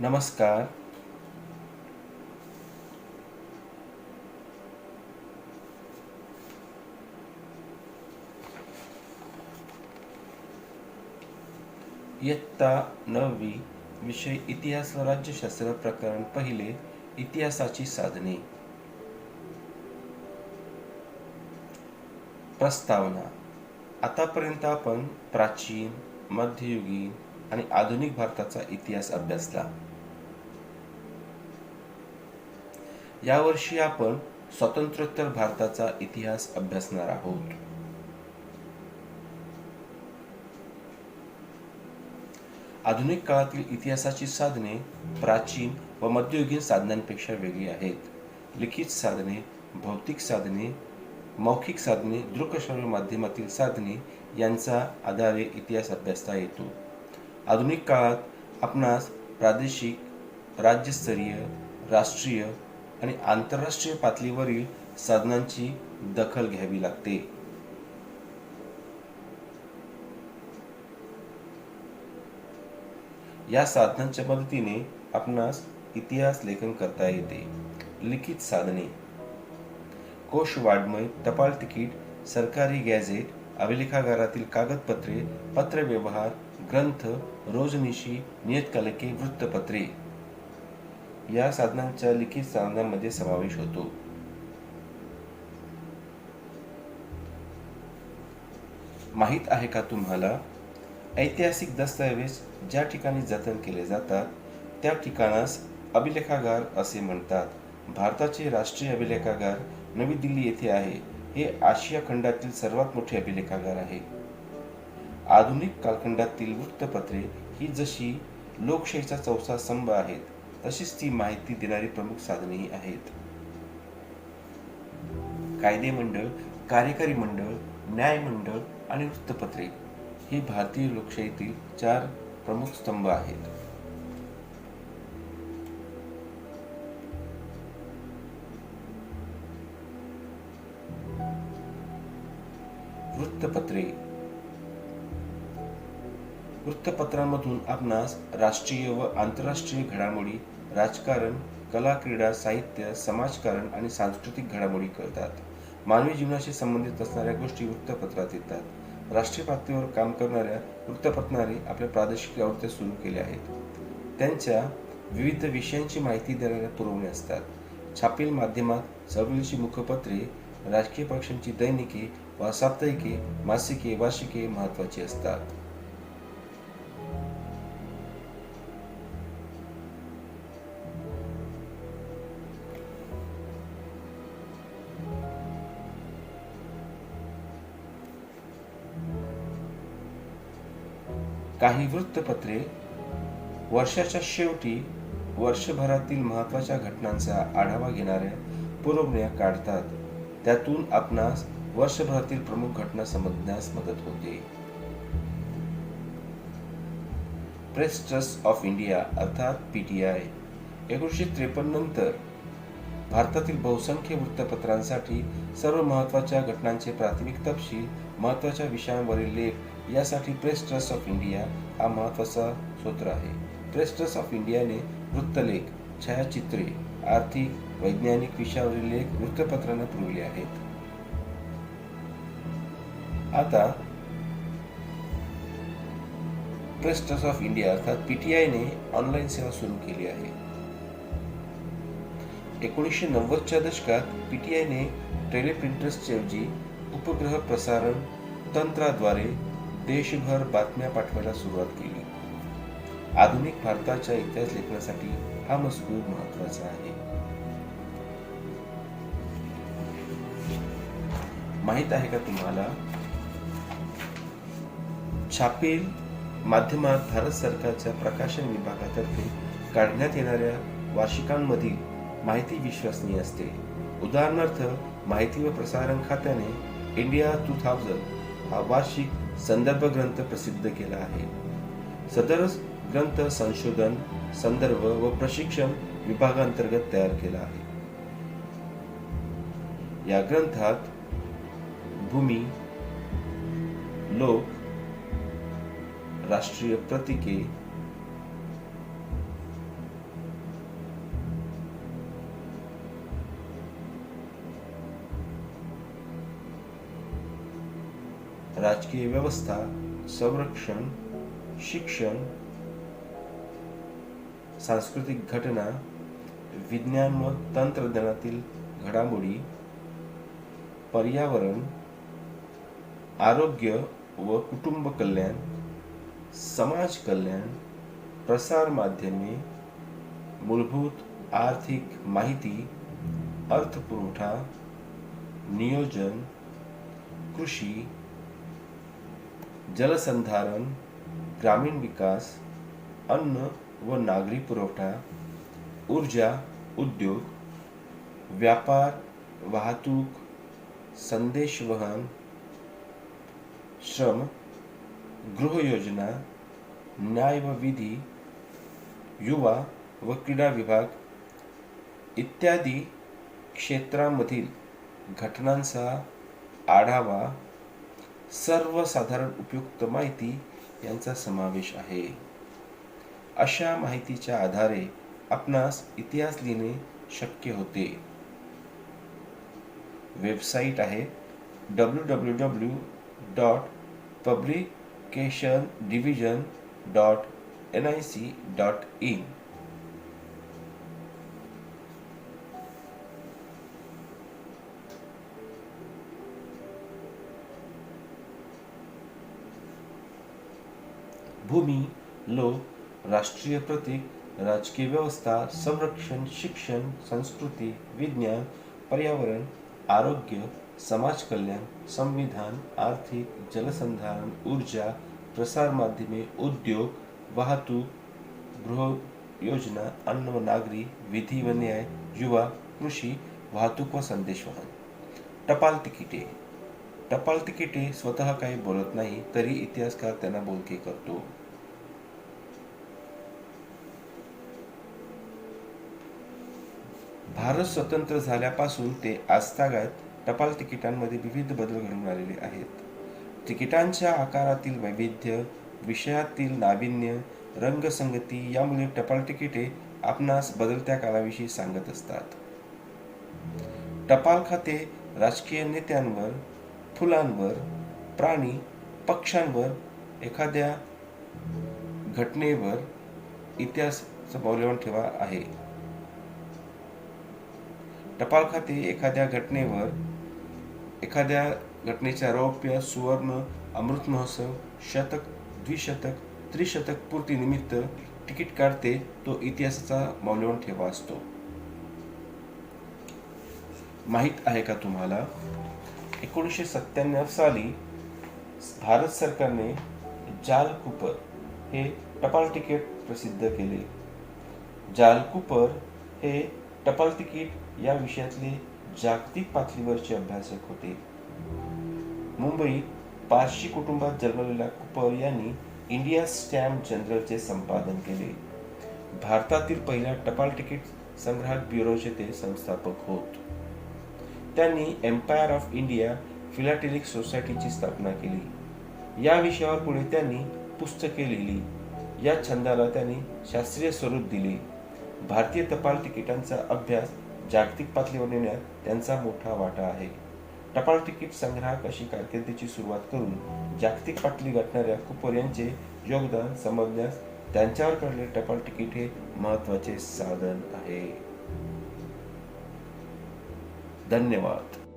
नमस्कार. इयत्ता 9वी विषय इतिहास व राज्यशास्त्र प्रकरण पहिले इतिहासाची साधने. प्रस्तावना. आतापर्यंत आपण प्राचीन, मध्ययुगीन आणि आधुनिक भारताचा इतिहास अभ्यासला. यावर्षी आपण स्वातंत्र्योत्तर भारताचा इतिहास अभ्यासणार आहोत. आधुनिक काळातील इतिहासाची साधने प्राचीन व मध्ययुगीन साधनांपेक्षा वेगळी आहेत. लिखित साधने, भौतिक साधने, मौखिक साधने, दृकश्राव्य माध्यमातील साधने यांचा आधारे इतिहास अभ्यासता येतो. आधुनिक काळात आपणास प्रादेशिक, राज्यस्तरीय, राष्ट्रीय आणि आंतरराष्ट्रीय पातळीवरील साधनांची दखल घ्यावी लागते. या साधनांच्या मदतीने आपणास इतिहास लेखन करता येते. लिखित साधने: कोश वाङ्मय, टपाल तिकीट, सरकारी गॅझेट, अभिलेखागारातील कागदपत्रे, पत्रव्यवहार, ग्रंथ, रोजनिशी, नियतकालिके, वृत्तपत्रे या साधनांच्या लिखित साधनांमध्ये समावेश होतो. माहित आहे का तुम्हाला, ऐतिहासिक दस्तऐवज ज्या ठिकाणी जतन केले जातात त्या ठिकाणास अभिलेखागार असे म्हणतात. भारताचे राष्ट्रीय अभिलेखागार नवी दिल्ली येथे आहे. हे आशिया खंडातील सर्वात मोठे अभिलेखागार आहे. आधुनिक कालखंडातील वृत्तपत्रे ही जशी लोकशाहीचा चौथा स्तंभ आहेत, तशीच ती माहिती देणारी प्रमुख साधनेही आहेत. कायदे मंडळ, कार्यकारी मंडळ, न्याय मंडळ आणि वृत्तपत्रे ही भारतीय लोकशाहीतील 4 प्रमुख स्तंभ आहेत. वृत्तपत्रे. वृत्तपत्रांमधून आपणास राष्ट्रीय व आंतरराष्ट्रीय घडामोडी, राजकारण, कला, क्रीडा, साहित्य, समाजकारण आणि सांस्कृतिक घडामोडी कळतात. मानवी जीवनाशी संबंधित असणाऱ्या गोष्टी वृत्तपत्रात येतात. राष्ट्रीय पातळीवर काम करणाऱ्या वृत्तपत्रांनी आपल्या प्रादेशिक आवृत्त्या सुरू केल्या आहेत. त्यांच्या विविध विषयांची माहिती देणाऱ्या पुरवणी असतात. छापील माध्यमात चळवळीची मुखपत्रे, राजकीय पक्षांची दैनिके वा साप्ताहिके, मासिके, वार्षिके महत्त्वाची असतात. काही वृत्तपत्रे वर्षाच्या शेवटी वर्षभरातील महत्त्वाच्या घटनांचा आढावा घेणाऱ्या पुरवण्या काढतात. त्यातून आपणास वर्षभरातील प्रमुख घटना समजण्यास मदत होते. प्रेस ट्रस्ट ऑफ इंडिया अर्थात PTI 1953 नंतर भारतातील बहुसंख्य वृत्तपत्रांसाठी सर्व महत्त्वाच्या घटनांचे प्राथमिक तपशील, महत्त्वाच्या विषयांवरील लेख यासाठी प्रेस ट्रस्ट ऑफ इंडिया हा महत्त्वाचा स्रोत आहे. प्रेस ट्रस्ट ऑफ इंडियाने वृत्तलेख, छायाचित्रे, आर्थिक, वैज्ञानिक विषयावरील लेख वृत्तपत्रांना पुरवले आहेत. आता प्रेस ट्रस्ट ऑफ इंडिया अर्थात PTIने ऑनलाईन सेवा सुरू केली आहे. 1990च्या दशकात PTIने टेलिप्रिंटर्सच्या ऐवजी उपग्रह प्रसारण तंत्राद्वारे देशभर बातम्या पाठवायला सुरुवात केली. आधुनिक भारताच्या इतिहास लेखनासाठी हा मजकूर महत्त्वाचा आहे. माहित आहे का तुम्हाला, छापील माध्यमात भारत सरकारच्या प्रकाशन विभागातर्फे काढण्यात येणाऱ्या वार्षिकांमधील माहिती विश्वसनीय असते. उदाहरणार्थ, माहिती व प्रसारण खात्याने इंडिया 2000 हा वार्षिक संदर्भ ग्रंथ प्रसिद्ध केला आहे. सदर ग्रंथ संशोधन, संदर्भ व प्रशिक्षण विभागांतर्गत तयार केला आहे. या ग्रंथात भूमी, लोक, राष्ट्रीय प्रतीके, राजकीय व्यवस्था, संरक्षण, शिक्षण, सांस्कृतिक घटना, विज्ञान व तंत्रज्ञानातील घडामोडी, पर्यावरण, आरोग्य व कुटुंब कल्याण, समाज कल्याण, प्रसार माध्यमे, मूलभूत आर्थिक माहिती, अर्थपुरवठा, नियोजन, कृषी, जलसंधारण, ग्रामीण विकास, अन्न व नागरी पुरवठा, ऊर्जा, उद्योग, व्यापार, वाहतूक, संदेशवहन, श्रम, गृहयोजना, न्याय व विधी, युवा व क्रीडा विभाग इत्यादी क्षेत्रांमधील घटनांचा आढावा, सर्वसाधारण उपयुक्त माहिती यांचा समावेश आहे. अशा माहितीच्या आधारे आपणास इतिहास लिहिणे शक्य होते. वेबसाईट आहे www.publicationdivision.nic.in. भूमी, लोक, राष्ट्रीय प्रतीक, राजकीय व्यवस्था, संरक्षण, शिक्षण, संस्कृती, विज्ञान, पर्यावरण, आरोग्य, समाज कल्याण, संविधान, आर्थिक, जलसंधारण, ऊर्जा, प्रसार माध्यमे, उद्योग, वाहतूक, गृहयोजना, अन्न व नागरी, विधी व न्याय, युवा, कृषी, वाहतूक व संदेशवहन. टपाल तिकिटे. टपाल तिकिटे स्वतः काही बोलत नाही, तरी इतिहासकार त्यांना बोलके करतो. भारत स्वतंत्र झाल्यापासून ते आजतागायत टपाल तिकिटांमध्ये विविध बदल घडून आलेले आहेत. तिकिटांच्या आकारातील वैविध्य, विषयातील नाविन्य, रंगसंगती यामुळे टपाल तिकिटे आपणास बदलत्या काळाविषयी सांगत असतात. टपाल खाते राजकीय नेत्यांवर, फुलांवर, प्राणी, पक्ष्यांवर, एखाद्या घटनेवर इतिहासाचं मौल्यवान ठेवा आहे. टपाल खाते एखाद्या घटनेच्या रौप्य, सुवर्ण, अमृत महोत्सव, शतक, द्विशतक, त्रिशतक पूर्ती निमित्त तिकीट काढते. तो इतिहासाचा मौल्यवान ठेवा असतो. माहित आहे का तुम्हाला, 1997 साली भारत सरकारने जाल कूपर हे टपाल तिकीट प्रसिद्ध केले. जाल कूपर हे टपाल तिकीट या विषयातले जागतिक पातळीवरचे अभ्यासक होते. मुंबईत पारशी कुटुंबात जन्मलेल्या कूपर यांनी इंडिया स्टॅम्प जनरलचे संपादन केले. भारतातील पहिल्या टपाल तिकीट संग्राहक ब्युरोचे ते संस्थापक होत. त्यांनी एम्पायर ऑफ इंडिया फिलाटेलिक सोसायटीची स्थापना केली. या विषयावर पुढे त्यांनी पुस्तके लिहिली. या छंदाला त्यांनी शास्त्रीय स्वरूप दिले. भारतीय टपाल तिकिटांचा अभ्यास जागतिक पातळीवर नेण्यात त्यांचा मोठा वाटा आहे. टपाल तिकीट संग्राहक अशी कारकिर्दीची सुरुवात करून जागतिक पातळी गाठणाऱ्या कूपर यांचे योगदान समजण्यास त्यांच्यावर काढलेले टपाल तिकीट हे महत्त्वाचे साधन आहे. धन्यवाद.